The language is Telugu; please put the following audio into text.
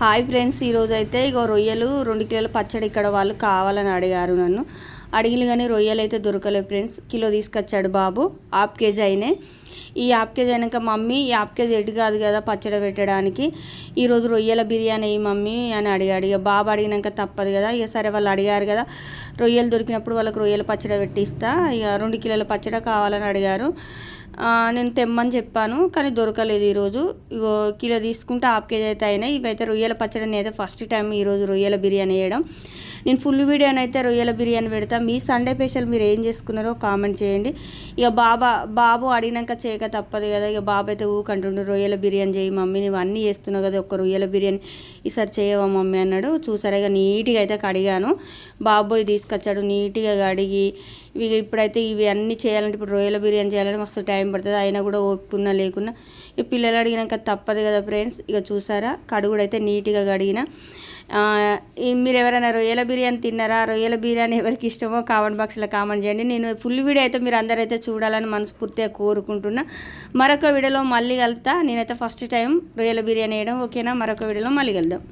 హాయ్ ఫ్రెండ్స్, ఈరోజు అయితే ఇగో రొయ్యలు 2 కిలోల పచ్చడి ఇక్కడ వాళ్ళు కావాలని అడిగారు. నన్ను అడిగిన కానీ రొయ్యలు అయితే దొరకలేదు ఫ్రెండ్స్. కిలో తీసుకొచ్చాడు బాబు, హాఫ్ కేజీ అయినాయి. ఈ హాఫ్ కేజీ అయినాక మమ్మీ ఈ హాఫ్ కేజీ ఎటు కాదు కదా పచ్చడి పెట్టడానికి, ఈరోజు రొయ్యల బిర్యానీ అయ్యి మమ్మీ అని అడిగాడు. ఇక బాబు అడిగినాక తప్పదు కదా, ఇక సరే వాళ్ళు అడిగారు కదా, రొయ్యలు దొరికినప్పుడు వాళ్ళకి రొయ్యల పచ్చడి పెట్టిస్తా. ఇక 2 కిలోల పచ్చడి కావాలని అడిగారు. నేను తెమ్మని చెప్పాను కానీ దొరకలేదు ఈరోజు. ఇగో కిలో తీసుకుంటే హాఫ్ కేజీ అయితే అయినాయి. ఇవైతే రొయ్యల పచ్చడి అయితే ఫస్ట్ టైం ఈరోజు రొయ్యల బిర్యానీ వేయడం. నేను ఫుల్ వీడియోని అయితే రొయ్యల బిర్యానీ పెడతా. మీ సండే స్పెషల్ మీరు ఏం చేసుకున్నారో కామెంట్ చేయండి. ఇక బాబు అడిగినాక చేయక తప్పదు కదా. ఇక బాబు అయితే ఊకంటుండు రొయ్యల బిర్యానీ చేయి మమ్మీ, నువ్వు అన్నీ చేస్తున్నావు కదా, ఒక రొయ్యల బిర్యానీ ఈసారి చేయవా మమ్మీ అన్నాడు. చూసారా ఇక నీట్గా అయితే కడిగాను. బాబోయ్ తీసుకొచ్చాడు నీట్గా కడిగి. ఇక ఇప్పుడైతే ఇవి అన్నీ చేయాలంటే, ఇప్పుడు రొయ్యల బిర్యానీ చేయాలంటే మస్తు టైం పడుతుంది. అయినా కూడా ఓపుకున్నా లేకున్నా ఇక పిల్లలు అడిగినాక తప్పదు కదా ఫ్రెండ్స్. ఇక చూసారా కడుగుడు అయితే నీట్గా కడిగిన. మీరు ఎవరైనా రొయ్యల బిర్యానీ తిన్నారా? రొయ్యల బిర్యానీ ఎవరికి ఇష్టమో కామెంట్ బాక్స్లో కామెంట్ చేయండి. నేను ఫుల్ వీడియో అయితే మీరు అందరైతే చూడాలని మనస్ఫూర్తిగా కోరుకుంటున్నా. మరొక వీడియోలో మళ్ళీ కలుతా. నేనైతే ఫస్ట్ టైం రొయ్యల బిర్యానీ వేయడం. ఓకేనా? మరొక వీడియోలో మళ్ళీ కలుద్దాం.